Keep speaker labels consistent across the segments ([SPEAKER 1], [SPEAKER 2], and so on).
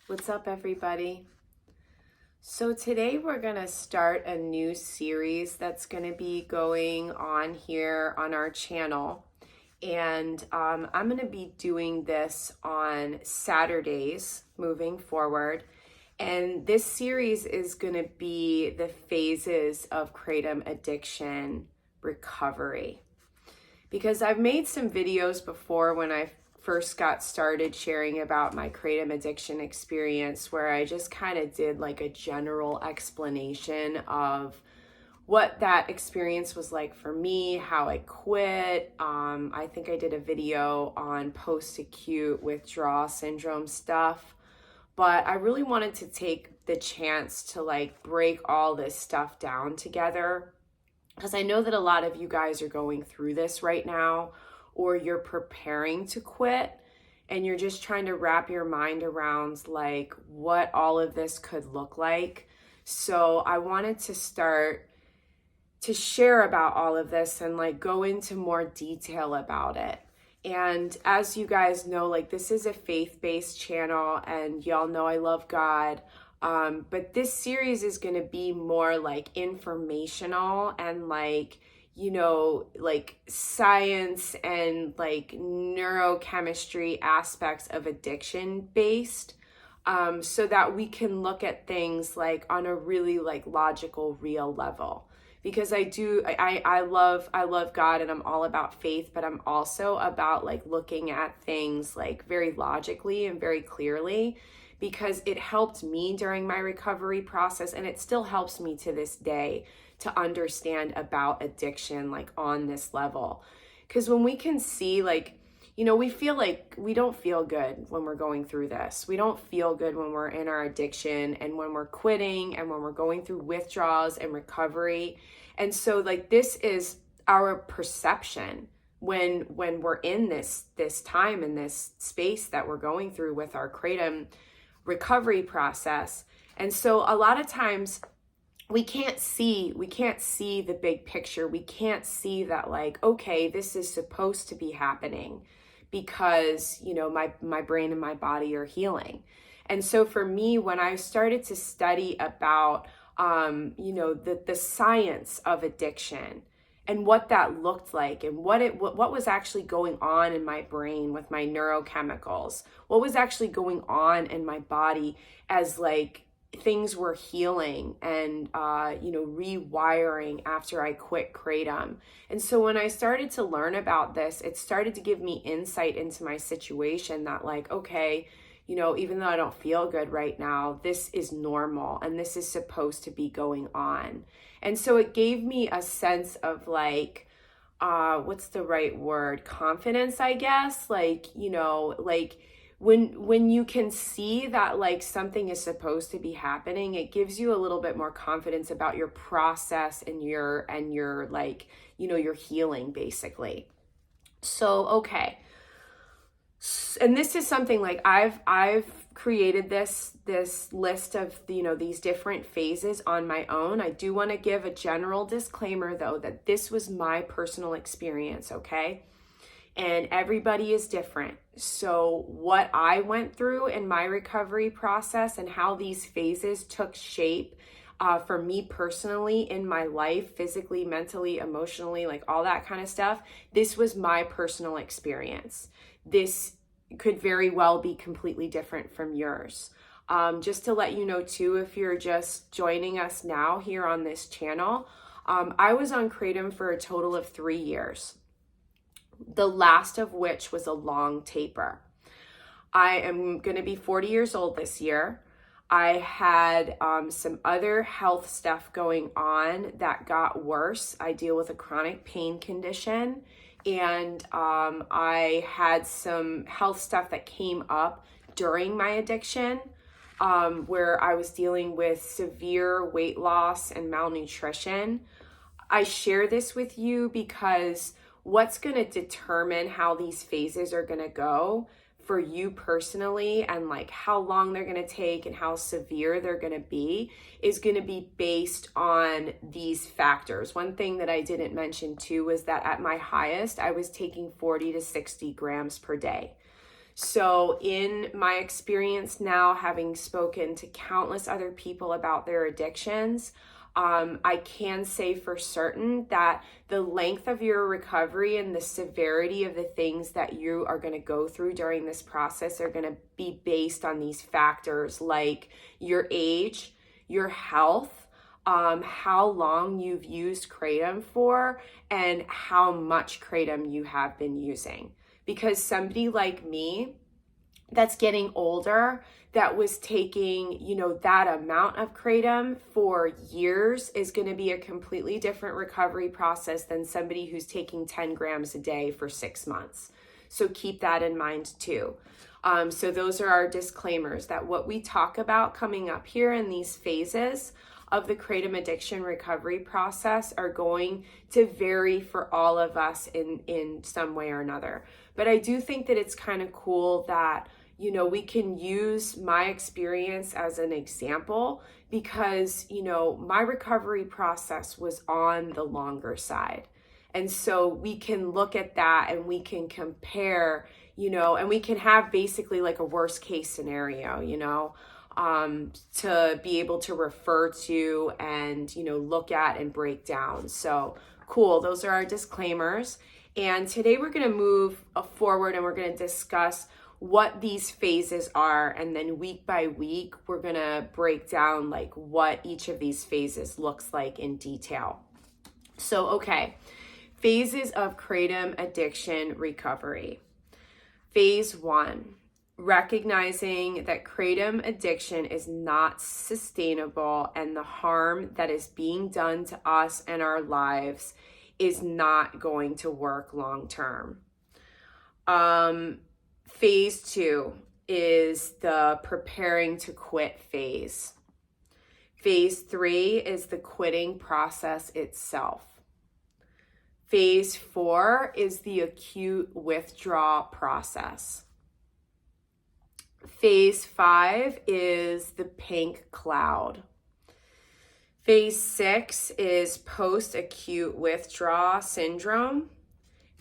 [SPEAKER 1] What's up, everybody? So today we're going to start a new series that's going to be going on here on our channel. And I'm going to be doing this on Saturdays moving forward. And this series is going to be the phases of Kratom Addiction Recovery. Because I've made some videos before when I first got started sharing about my Kratom addiction experience, where I just kind of did like a general explanation of what that experience was like for me, how I quit. I think I did a video on post-acute withdrawal syndrome stuff, but I really wanted to take the chance to like break all this stuff down together, because I know that a lot of you guys are going through this right now, or you're preparing to quit and you're just trying to wrap your mind around like what all of this could look like. So I wanted to start to share about all of this and like go into more detail about it. And as you guys know, like this is a faith-based channel and y'all know I love God. But this series is going to be more like informational and like, you know, like science and like neurochemistry aspects of addiction based, so that we can look at things like on a really like logical, real level. Because I love God and I'm all about faith, but I'm also about like looking at things like very logically and very clearly, because it helped me during my recovery process and it still helps me to this day to understand about addiction like on this level. Because when we can see like, you know, we feel like we don't feel good when we're going through this. We don't feel good when we're in our addiction and when we're quitting and when we're going through withdrawals and recovery. And so like this is our perception when we're in this time and this space that we're going through with our Kratom recovery process. And so a lot of times we can't see the big picture. We can't see that like, okay, this is supposed to be happening because, you know, my brain and my body are healing. And so for me, when I started to study about, you know, the science of addiction and what that looked like and what was actually going on in my brain with my neurochemicals, what was actually going on in my body as like things were healing and, you know, rewiring after I quit Kratom. And so when I started to learn about this, it started to give me insight into my situation that like, okay, you know, even though I don't feel good right now, this is normal and this is supposed to be going on. And so it gave me a sense of like, what's the right word? Confidence, I guess. Like, you know, like when you can see that like something is supposed to be happening, it gives you a little bit more confidence about your process and your like, you know, your healing basically. So, okay. And this is something like I've created this list of, you know, these different phases on my own. I do want to give a general disclaimer though that this was my personal experience, okay? And everybody is different. So what I went through in my recovery process and how these phases took shape for me personally in my life, physically, mentally, emotionally, like all that kind of stuff, this was my personal experience. This could very well be completely different from yours. Just to let you know too, if you're just joining us now here on this channel, I was on Kratom for a total of 3 years, the last of which was a long taper. I am going to be 40 years old this year. I had some other health stuff going on that got worse. I deal with a chronic pain condition, and I had some health stuff that came up during my addiction, where I was dealing with severe weight loss and malnutrition. I share this with you because what's going to determine how these phases are going to go for you personally and like how long they're going to take and how severe they're going to be is going to be based on these factors. One thing that I didn't mention too was that at my highest, I was taking 40 to 60 grams per day. So in my experience now, having spoken to countless other people about their addictions, I can say for certain that the length of your recovery and the severity of the things that you are going to go through during this process are going to be based on these factors like your age, your health, how long you've used Kratom for, and how much Kratom you have been using. Because somebody like me that's getting older, that was taking, that amount of Kratom for years is going to be a completely different recovery process than somebody who's taking 10 grams a day for 6 months. So keep that in mind too. So those are our disclaimers that what we talk about coming up here in these phases of the Kratom addiction recovery process are going to vary for all of us in some way or another. But I do think that it's kind of cool that we can use my experience as an example because, my recovery process was on the longer side. And so we can look at that and we can compare, and we can have basically like a worst case scenario, to be able to refer to and, look at and break down. So cool. Those are our disclaimers. And today we're going to move forward and we're going to discuss what these phases are, and then week by week we're going to break down like what each of these phases looks like in detail. So okay, phases of Kratom addiction recovery. Phase 1, recognizing that Kratom addiction is not sustainable and the harm that is being done to us and our lives is not going to work long term. Phase 2 is the preparing to quit phase. Phase 3 is the quitting process itself. Phase 4 is the acute withdrawal process. Phase 5 is the pink cloud. Phase 6 is post-acute withdrawal syndrome.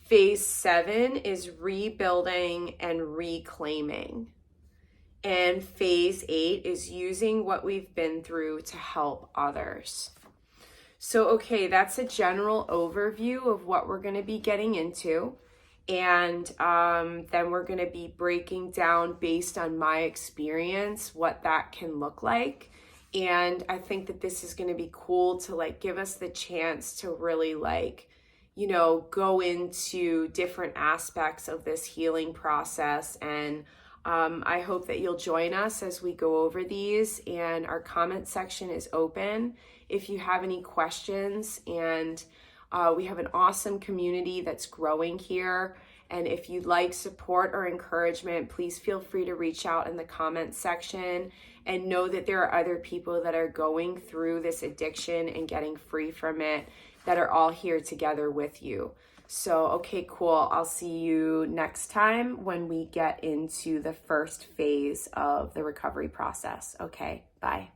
[SPEAKER 1] Phase 7 is rebuilding and reclaiming. And phase 8 is using what we've been through to help others. So, okay, that's a general overview of what we're going to be getting into. And then we're going to be breaking down based on my experience what that can look like. And I think that this is going to be cool to give us the chance to really go into different aspects of this healing process. And I hope that you'll join us as we go over these, and our comment section is open if you have any questions. And we have an awesome community that's growing here. And if you'd like support or encouragement, please feel free to reach out in the comment section, and know that there are other people that are going through this addiction and getting free from it that are all here together with you. So, okay, cool. I'll see you next time when we get into the first phase of the recovery process. Okay, bye.